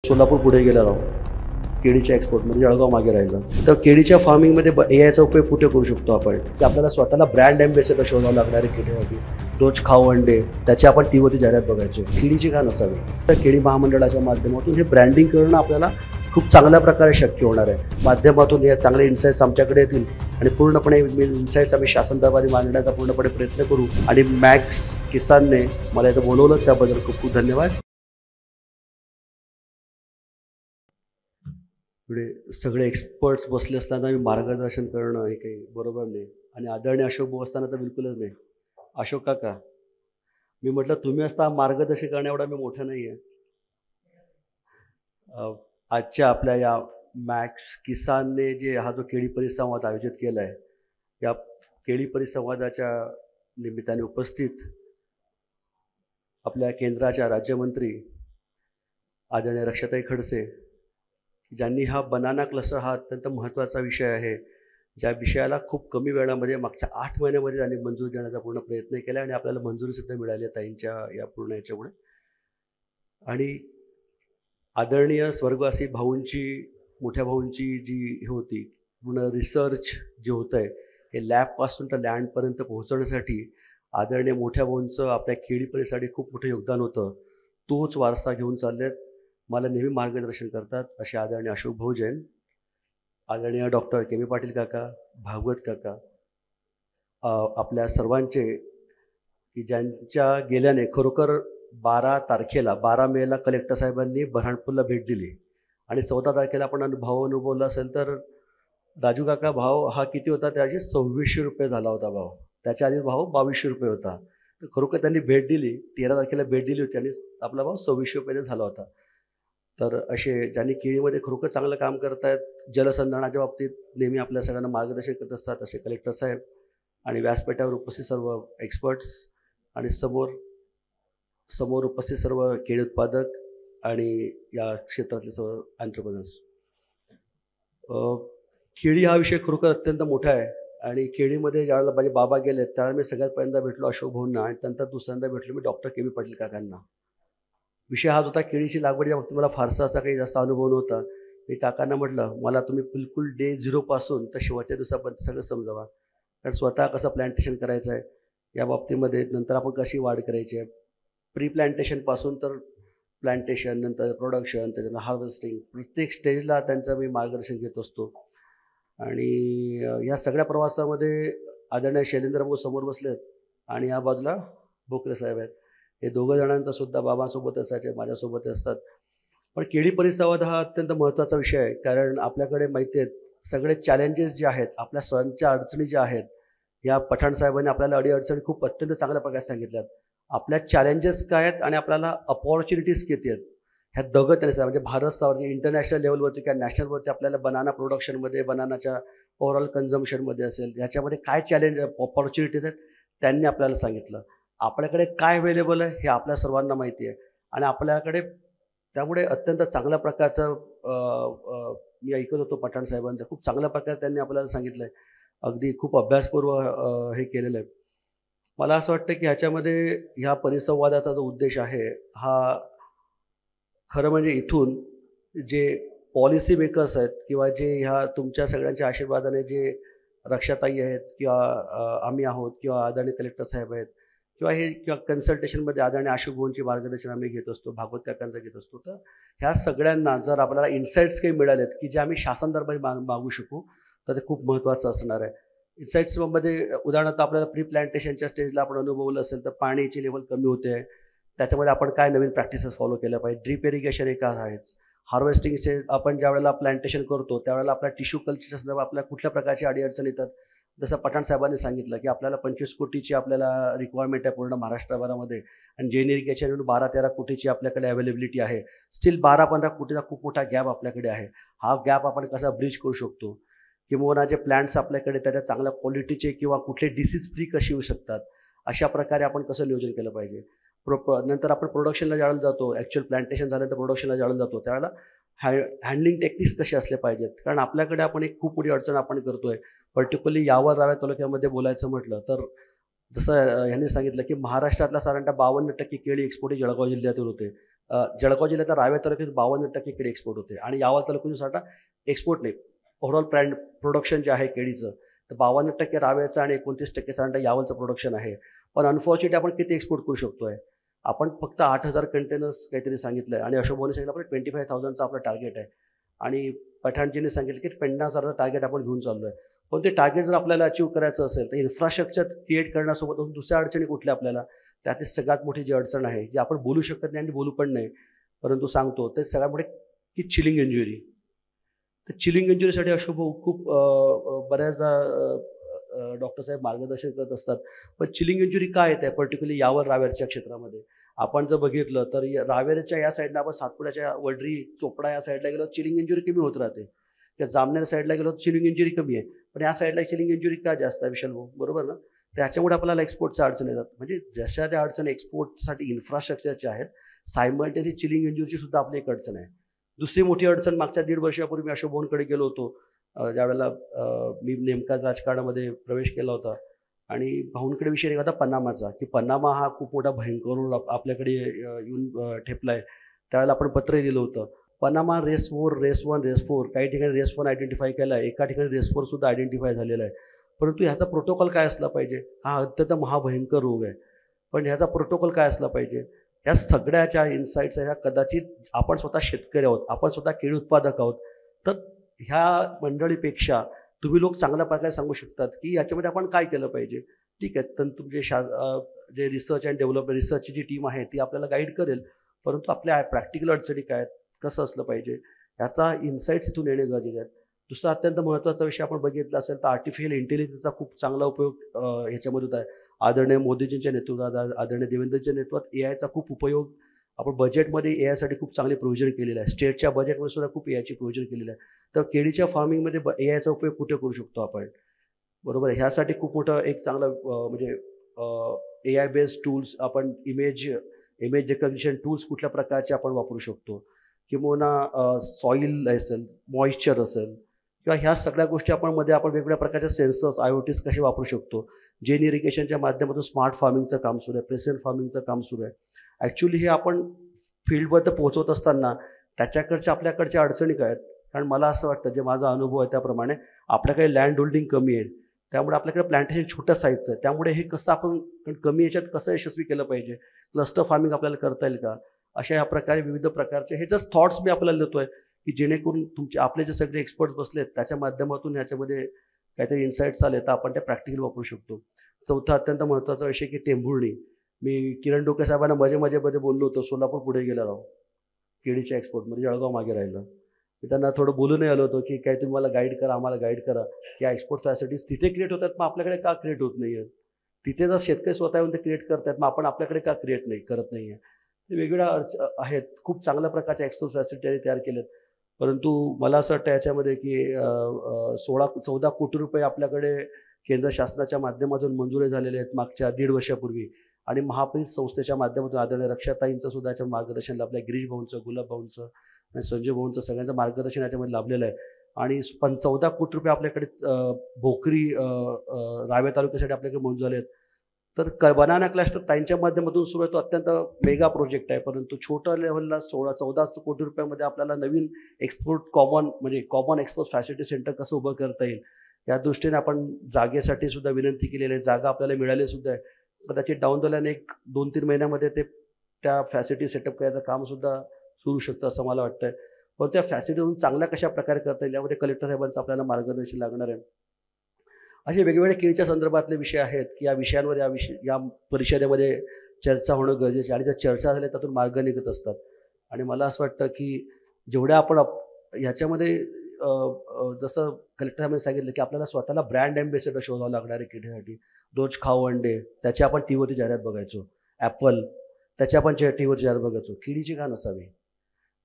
सोलापूर पुढे गेला राव केळीच्या एक्सपोर्टमध्ये, जळगाव मागे राहिलं. तर केळीच्या फार्मिंगमध्ये एआयचा उपयोग कुठे करू शकतो आपण, की आपल्याला स्वतःला ब्रँड एम्बेसेडर शोधावं लागणार आहे केळीसाठी. रोज खाऊ अंडे त्याची आपण टीव्हीवरती जाहिरात बघायचो, केळीची का नसावी. तर केळी महामंडळाच्या माध्यमातून हे ब्रँडिंग करणं आपल्याला खूप चांगल्या प्रकारे शक्य होणार आहे. माध्यमातून हे चांगले इन्साईट्स आमच्याकडे येतील आणि पूर्णपणे इन्साईट्स आम्ही शासन दरबारी मांडण्याचा पूर्णपणे प्रयत्न करू. आणि मॅक्स किसानने मला इथं बोलवलं त्याबद्दल खूप खूप धन्यवाद. पुढे सगळे एक्सपर्ट्स बसले असताना मी मार्गदर्शन करणं हे काही बरोबर नाही. आणि आदरणीय अशोक भाऊ असताना तर बिलकुलच नाही. अशोक काका, मी म्हटलं तुम्ही असता मार्गदर्शन करण्या एवढा मी मोठा नाही आहे. आजच्या आपल्या या मॅक्स किसानने जे हा जो केळी परिसंवाद आयोजित केला आहे, या केळी परिसंवादाच्या निमित्ताने उपस्थित आपल्या केंद्राच्या राज्यमंत्री आदरणीय रक्षाताई खडसे, ज्यांनी हा बनाना क्लस्टर हा अत्यंत महत्त्वाचा विषय आहे, ज्या विषयाला खूप कमी वेळामध्ये मागच्या 8 महिन्यामध्ये त्यांनी मंजुरी देण्याचा पूर्ण प्रयत्न केला आणि आपल्याला मंजुरीसुद्धा मिळाली आहे ताईंच्या या पूर्ण याच्यामुळे. आणि आदरणीय स्वर्गवासी भाऊंची, मोठ्या भाऊंची जी हे होती पूर्ण रिसर्च जे होतं आहे हे लॅबपासून तर लँडपर्यंत पोहोचवण्यासाठी आदरणीय मोठ्या भाऊंचं आपल्या केळी परिसरासाठी खूप मोठं योगदान होतं. तोच वारसा घेऊन चाललेत, मला नेहमी मार्गदर्शन करतात असे आदरणीय अशोक भाऊ जैन, आदरणीय डॉक्टर के. पाटील काका, भागवत काका, आपल्या सर्वांचे की ज्यांच्या गेल्याने खरोखर 12 मेला कलेक्टर साहेबांनी बऱ्हाणपूरला भेट दिली आणि 14 तारखेला आपण भाव अनुभवला असेल तर राजू काका भाव हा किती होता, त्याची 2600 रुपये झाला होता भाव. त्याच्या आधी भाव 2200 रुपये होता. तर खरोखर त्यांनी भेट दिली, 13 तारखेला भेट दिली होती आणि आपला भाव 2600 रुपये झाला होता. तर असे ज्यांनी केळीमध्ये खरोखर चांगलं काम करत आहेत, जलसंधारणाच्या बाबतीत नेहमी आपल्या सगळ्यांना मार्गदर्शन करत असतात असे कलेक्टर साहेब आणि व्यासपीठावर उपस्थित सर्व एक्सपर्ट्स आणि समोर उपस्थित सर्व केळी उत्पादक आणि या क्षेत्रातले सर्व एंटरप्रेनर्स. केळी हा विषय खरोखर अत्यंत मोठा आहे आणि केळीमध्ये ज्यावेळेला माझे बाबा गेले त्यावेळेला मी सगळ्यात पहिल्यांदा भेटलो अशोक भाऊंना आणि नंतर दुसऱ्यांदा भेटलो मी डॉक्टर के. पाटील काकांना. विषय हाच होता, केळीची लागवडीच्या बाबतीत मला फारसा असा काही जास्त अनुभव नव्हता. मी काकांना म्हटलं मला तुम्ही बिलकुल डे 0 पासून तर शेवटच्या दिवसापर्यंत सगळं समजावा, कारण स्वतः कसं प्लॅन्टेशन करायचं आहे या बाबतीमध्ये, नंतर आपण कशी वाढ करायची आहे, प्री प्लॅन्टेशनपासून तर प्लॅन्टेशन, नंतर प्रोडक्शन, त्याच्यानंतर हार्वेस्टिंग, प्रत्येक स्टेजला त्यांचं मी मार्गदर्शन घेत असतो. आणि या सगळ्या प्रवासामध्ये आदरणीय शैलेंद्र भाऊ समोर बसलेत आणि या बाजूला भोकरे साहेब आहेत. हे दोघं जणांचा सुद्धा बाबांसोबत असायचे, माझ्यासोबत असतात. पण केळी परिसंवाद हा अत्यंत महत्त्वाचा विषय आहे, कारण आपल्याकडे माहिती आहेत सगळे चॅलेंजेस जे आहेत, आपल्या स्वतःच्या अडचणी ज्या आहेत, या पठाण साहेबांनी आपल्याला अडीअडचणी खूप अत्यंत चांगल्या प्रकारे सांगितल्यात. आपल्या चॅलेंजेस काय आहेत आणि आपल्याला अपॉर्च्युनिटीज किती आहेत ह्या दोघं त्यांनी म्हणजे भारत स्तरावरती, इंटरनॅशनल लेवलवरती किंवा नॅशनलवरती आपल्याला बनाना प्रोडक्शनमध्ये, बनानाच्या ओव्हरऑल कन्झम्पशनमध्ये असेल, ह्याच्यामध्ये काय चॅलेंज अपॉर्च्युनिटीज आहेत त्यांनी आपल्याला सांगितलं. आपल्याकडे काय अवेलेबल आहे हे आपल्या सर्वांना माहिती आहे आणि आपल्याकडे त्यामुळे अत्यंत चांगल्या प्रकारचं मी ऐकत होतो पठाण साहेबांचं, खूप चांगल्या प्रकारे त्यांनी आपल्याला सांगितलं आहे, अगदी खूप अभ्यासपूर्व हे केलेलं आहे. मला असं वाटतं की ह्याच्यामध्ये ह्या परिसंवादाचा जो उद्देश आहे हा खरं म्हणजे इथून जे पॉलिसी मेकर्स आहेत किंवा जे ह्या तुमच्या सगळ्यांच्या आशीर्वादाने जे रक्षाताई आहेत किंवा आम्ही आहोत किंवा आदरणीय कलेक्टर साहेब आहेत किंवा कन्सल्टेशनमध्ये आदरणीय अशोक भाऊंची मार्गदर्शन आम्ही घेत असतो, भागवत काकांचं घेत असतो. तर ह्या सगळ्यांना जर आपल्याला इन्साईट्स काही मिळालेत की जे आम्ही शासन दरबारी मागू शकू तर ते खूप महत्त्वाचं असणार आहे. इन्साईट्समध्ये उदाहरणार्थ आपल्याला प्री प्लॅन्टेशनच्या स्टेजला आपण अनुभवलं असेल तर पाण्याची लेवल कमी होते, त्याच्यामध्ये आपण काय नवीन प्रॅक्टिसेस फॉलो केल्या पाहिजे. ड्रीप इरिगेशन एक आहेच. हार्वेस्टिंग स्टेज आपण ज्यावेळेला प्लॅन्टेशन करतो त्यावेळेला आपल्या टिश्यू कल्चरच्या संदर्भात आपल्या कुठल्या प्रकारची अडीअडचण येतात. जसं पठाण साहेबांनी सांगितलं की आपल्याला 25 कोटीची आपल्याला रिक्वायरमेंट आहे पूर्ण महाराष्ट्रभरामध्ये आणि जेन इरिगेशन 12-13 कोटीची आपल्याकडे अवेलेबिलिटी आहे. स्टील 12-15 कोटीचा खूप मोठा गॅप आपल्याकडे आहे. हा गॅप आपण कसा ब्रिज करू शकतो, किंवा जे प्लॅन्ट्स आपल्याकडे त्याच्या चांगल्या क्वालिटीचे किंवा कुठले डिसीज फ्री कशी येऊ शकतात, अशा प्रकारे आपण कसं नियोजन केलं पाहिजे. नंतर आपण प्रोडक्शनला ज्यावेळेला जातो, ॲक्च्युअल प्लॅन्टेशन झाल्यानंतर प्रोडक्शनला ज्यावेळेला जातो त्यावेळेला हँडलिंग टेक्निक्स कसे असले पाहिजेत. कारण आपल्याकडे आपण एक खूप मोठी अडचण आपण करतोय, पर्टिक्युलरली यावर राव्या तालुक्यामध्ये बोलायचं म्हटलं तर जसं यांनी सांगितलं की महाराष्ट्रातला साधारणतः 52% केळी एक्सपोर्ट जळगाव जिल्ह्यातून होते. जळगाव जिल्ह्यातल्या रावेर तालुक्यात 52% केळी एक्सपोर्ट होते आणि यावल तालुक्यानुसार एक्सपोर्ट नाही, ओव्हरऑल ब्रँड प्रोडक्शन जे आहे केळीचं, तर 52% रावेरचं आणि 29% साधारणतः यावलचं प्रोडक्शन आहे. पण अनफॉर्च्युनेटली आपण किती एक्सपोर्ट करू शकतोय? आपण फक्त 8,000 कंटेनर्स काहीतरी सांगितलंय आणि अशोक सांगितलं आपण 25,000चं आपलं टार्गेट आहे आणि पठाणजींनी सांगितलं की 50,000चं टार्गेट आपण घेऊन चाललोय. पण ते टार्गेट जर आपल्याला अचीव्ह करायचं असेल तर इन्फ्रास्ट्रक्चर क्रिएट करण्यासोबत दुसऱ्या अडचणी कुठल्या आपल्याला, त्यातली सगळ्यात मोठी जी अडचण आहे, जी आपण बोलू शकत नाही आणि बोलू पण नाही, परंतु सांगतो, ते सगळ्यात मोठे की चिलिंग इंजुरी. तर चिलिंग इंजुरीसाठी अशोक भाऊ खूप बऱ्याचदा डॉक्टर साहेब मार्गदर्शन करत असतात. पण चिलिंग इंजुरी काय येते पर्टिक्युलरली यावर रावेरच्या क्षेत्रामध्ये? आपण जर बघितलं तर रावेरच्या या साईडला आपण सातपुड्याच्या वडरी, चोपडा या साईडला गेलो चिलिंग इंजुरी कमी होत राहते. त्या जामनेर साईडला गेलो चिलिंग इंजुरी कमी आहे. पण या साईडला चिलिंग इंजुरी का जास्त आहे विशाल भाऊ? बरोबर ना? त्याच्यामुळे आपल्याला एक्सपोर्टच्या अडचणी येतात. म्हणजे जशा त्या अडचणी एक्सपोर्टसाठी इन्फ्रास्ट्रक्चरच्या आहेत, सायमल्टेनियसली चिलिंग इंजुरीची सुद्धा आपली एक अडचण आहे. दुसरी मोठी अडचण मागच्या 1.5 वर्षापूर्वी मी अशोक भाऊंकडे गेलो होतो. ज्यावेळेला मी नेमकाच राजकारणामध्ये प्रवेश केला होता आणि भाऊंकडे विषय निघाला पनामाचा, की पनामा हा खूप मोठा भयंकर आपल्याकडे येऊन ठेपलाय. त्यावेळेला आपण पत्रही दिलं होतं. पनामा रेस 4, रेस 1, रेस 4 काही ठिकाणी रेस 1 आयडेंटिफाय केला आहे, एका ठिकाणी रेस 4 सुद्धा आयडेंटिफाय झालेला आहे. परंतु ह्याचा प्रोटोकॉल काय असला पाहिजे? हा अत्यंत महाभयंकर रोग आहे. पण ह्याचा प्रोटोकॉल काय असला पाहिजे? ह्या सगळ्याच्या इन्साईट्स ह्या कदाचित आपण स्वतः शेतकरी आहोत, आपण स्वतः केळी उत्पादक आहोत. तर ह्या मंडळीपेक्षा तुम्ही लोक चांगल्या प्रकारे सांगू शकतात की याच्यामध्ये आपण काय केलं पाहिजे. ठीक आहे, तर तुमचे जे रिसर्च अँड डेव्हलपमेंट रिसर्चची जी टीम आहे ती आपल्याला गाईड करेल, परंतु आपल्या प्रॅक्टिकल अडचणी काय आहेत, कसं असलं पाहिजे, याचा इन्साईट्स इथून येणे गरजेचे आहेत. दुसरा अत्यंत महत्त्वाचा विषय आपण बघितला असेल तर आर्टिफिशियल इंटेलिजन्सचा खूप चांगला उपयोग ह्याच्यामध्ये होत आहे. आदरणीय मोदीजींच्या नेतृत्वात, आदरणीय देवेंद्रजींच्या नेतृत्वात एआयचा खूप उपयोग आपण बजेटमध्ये एआयसाठी खूप चांगले प्रोव्हिजन केलेलं आहे. स्टेटच्या बजेटमध्ये सुद्धा खूप एआयची प्रोव्हिजन केलेलं आहे. तर केळीच्या फार्मिंगमध्ये एआयचा उपयोग कुठे करू शकतो आपण? बरोबर आहे. ह्यासाठी खूप मोठं एक चांगलं म्हणजे एआय बेस्ड टूल्स आपण इमेज रिकग्निशन टूल्स कुठल्या प्रकारचे आपण वापरू शकतो, किंवा सॉईल असेल, मॉइश्चर असेल, किंवा ह्या सगळ्या गोष्टी आपण वेगवेगळ्या प्रकारच्या सेन्सर्स IoTs कसे वापरू शकतो. जेन इरिगेशनच्या माध्यमातून स्मार्ट फार्मिंगचं काम सुरू आहे, प्रेसिजन फार्मिंगचं काम सुरू आहे. ॲक्च्युली हे आपण फील्डवर पोहोचवत असताना त्याच्याकडच्या आपल्याकडच्या अडचणी काय आहेत? कारण मला असं वाटतं, जे माझा अनुभव आहे त्याप्रमाणे आपल्याकडे लँड होल्डिंग कमी आहे, त्यामुळे आपल्याकडे प्लांटेशन छोट्या साईजचं आहे. त्यामुळे हे कसं आपण कमी याच्यात कसं यशस्वी केलं पाहिजे, क्लस्टर फार्मिंग आपल्याला करता येईल का, अशा ह्या प्रकारे विविध प्रकारचे हे जस्ट थॉट्स मी आपल्याला देतोय, की जेणेकरून आपले जे सगळे एक्सपर्ट्स बसलेत त्याच्या माध्यमातून ह्याच्यामध्ये काहीतरी इन्साईट्स आले तर आपण ते प्रॅक्टिकल वापरू शकतो. चौथा अत्यंत महत्त्वाचा विषय की टेंभुर्णी. मी किरण डोके साहेबांना मध्ये बोललो होतो, सोलापूर पुढे गेला राव केळीच्या एक्सपोर्टमध्ये, जळगाव मागे राहिलं. मी त्यांना थोडं बोलूनही आलो होतो की काय तुम्ही मला गाईड करा, आम्हाला गाईड करा. या एक्सपोर्ट फॅसिलिटीज तिथे क्रिएट होतात, मग आपल्याकडे का क्रिएट होत नाही आहेत? तिथे जर शेतकरी स्वतः येऊन ते क्रिएट करतात, मग आपण आपल्याकडे का क्रिएट करत नाही आहे? वेगवेगळ्या आहेत. खूप चांगल्या प्रकारच्या एक्सपोर्ट फॅसिलिटी तयार केल्यात. परंतु मला असं वाटतं याच्यामध्ये की 14 कोटी रुपये आपल्याकडे केंद्र शासनाच्या माध्यमातून मंजुरी झालेले आहेत मागच्या 1.5 वर्षापूर्वी, आणि महाप्रीत संस्थेच्या माध्यमातून आदरणीय रक्षाताईंचं सुद्धा याच्या मार्गदर्शन लाभलं आहे. गिरीश भाऊंचं, गुलाब भाऊंचं आणि संजय भाऊंचं सगळ्यांचं मार्गदर्शन याच्यामध्ये लाभलेलं आहे. आणि 14 कोटी रुपये आपल्याकडे भोकरी रावेर तालुक्यासाठी आपल्याकडे मंजूर झाले आहेत. तर बनाना क्लस्टर ताईंच्या माध्यमातून सुरू आहे, तो अत्यंत मेगा प्रोजेक्ट आहे. परंतु छोट्या लेव्हलला 14 कोटी रुपयामध्ये आपल्याला नवीन export common export facility centre कसं उभं करता येईल, या दृष्टीने आपण जागेसाठी सुद्धा विनंती केलेली आहे. जागा आपल्याला मिळाली सुद्धा आहे. कदाचित डाऊन द लाईन 1-2-3 महिन्यामध्ये त्या फॅसिलिटी सेटअप करायचं काम सुद्धा सुरू शकतं असं मला वाटतंय. पण त्या फॅसिलिटीतून चांगल्या कशा प्रकारे करता येईल यामध्ये कलेक्टर साहेबांचं आपल्याला मार्गदर्शन लागणार आहे. असे वेगवेगळे केळीच्या संदर्भातले विषय आहेत की या विषयांवर या परिषदेमध्ये चर्चा होणं गरजेचं आहे, आणि जर चर्चा झाल्या त्यातून मार्ग निघत असतात. आणि मला असं वाटतं की जेवढ्या आपण ह्याच्यामध्ये जसं कलेक्टर साहेबांनी सांगितलं की आपल्याला स्वतःला ब्रँड ॲम्बेसेडर शोधावं लागणार आहे केळीसाठी. रोज खाऊ अंडे, त्याची आपण टीव्हीवरती जाहिरात बघायचो. ॲपल, त्याची आपण टीव्हीवरती जाहिरात बघायचो. केळीची का नसावी?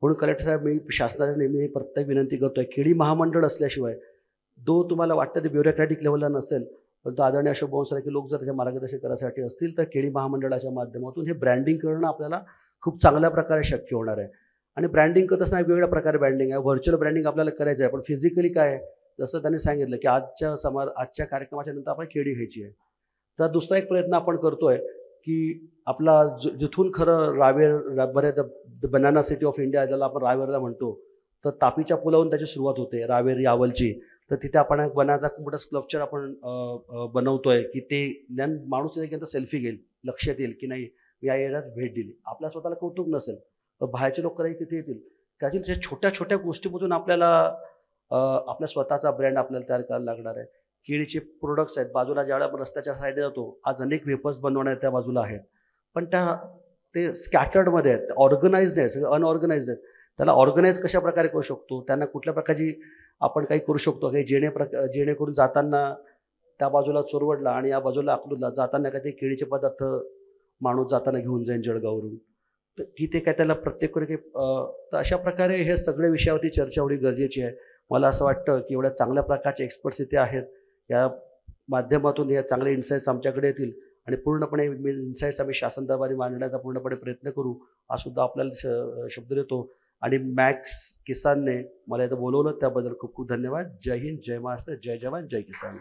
म्हणून कलेक्टर साहेब, मी शासनाला नेहमी प्रत्येक विनंती करतोय, केळी महामंडळ असल्याशिवाय तुम्हाला वाटतं ते ब्युरोक्रॅटिक लेव्हलला नसेल, परंतु आदरणीय अशोक भाऊंसारखे लोक जर त्याच्या मार्गदर्शन करायसाठी असतील तर केळी महामंडळाच्या माध्यमातून हे ब्रँडिंग करणं आपल्याला खूप चांगल्या प्रकारे शक्य होणार आहे. आणि ब्रँडिंग करत असताना वेगवेगळ्या प्रकारे ब्रँडिंग आहे. व्हर्च्युअल ब्रँडिंग आपल्याला करायचं आहे, पण फिजिकली काय आहे, जसं त्यांनी सांगितलं की आजच्या कार्यक्रमाच्या नंतर आपण केळी घ्यायची आहे. तर दुसरा एक प्रयत्न आपण करतोय की आपला जिथून खरं रावेर बऱ्याच बनाना सिटी ऑफ इंडिया ज्याला आपण रावेरला म्हणतो, तर तापीच्या पुलावरून त्याची सुरुवात होते रावेर यावलची. तर तिथे आपण एक बनाचा खूप मोठा स्कल्पचर आपण बनवतोय, की ते ज्ञान माणूस एकदा सेल्फी घेईल, लक्षात येईल की नाही मी या एरियात भेट दिली. आपल्या स्वतःला कौतुक नसेल, तर बाहेरचे लोक कधी तिथे येतील. कारण त्या छोट्या-छोट्या गोष्टीमधून आपल्याला आपल्या स्वतःचा ब्रँड आपल्याला तयार करायला लागणार आहे. केळीचे प्रोडक्ट्स आहेत. बाजूला ज्यावेळेला आपण रस्त्याच्या साईडला जातो, आज अनेक वेफर्स बनवणारे त्या बाजूला आहेत. पण ते स्कॅटर्डमध्ये आहेत, ऑर्गनाइज्ड नाही, सगळे अनऑर्गनाइज्ड आहेत. त्याला ऑर्गनाइज कशाप्रकारे करू शकतो, त्यांना कुठल्या प्रकारची आपण काही करू शकतो, काही जेणेकरून जाताना त्या बाजूला चोरवडला आणि या बाजूला अकलूजला जाताना काही केळीचे पदार्थ माणूस जाताना घेऊन जाईल जळगाववरून. तर तिथे काय त्याला प्रत्येक वेळी तर अशा प्रकारे हे सगळ्या विषयावरती चर्चा एवढी गरजेची आहे. मला असं वाटतं की एवढ्या चांगल्या प्रकारचे एक्सपर्ट्स इथे आहेत. या माध्यमातून हे चांगले इन्साईट्स आमच्याकडे येतील आणि पूर्णपणे इन्साईट्स आम्ही शासन दरबारी मांडण्याचा पूर्णपणे प्रयत्न करू, हा सुद्धा आपल्याला शब्द देतो. आणि मॅक्स किसानने मला इथं बोलवलं त्याबद्दल खूप खूप धन्यवाद. जय हिंद, जय महाराष्ट्र, जय जवान, जय किसान.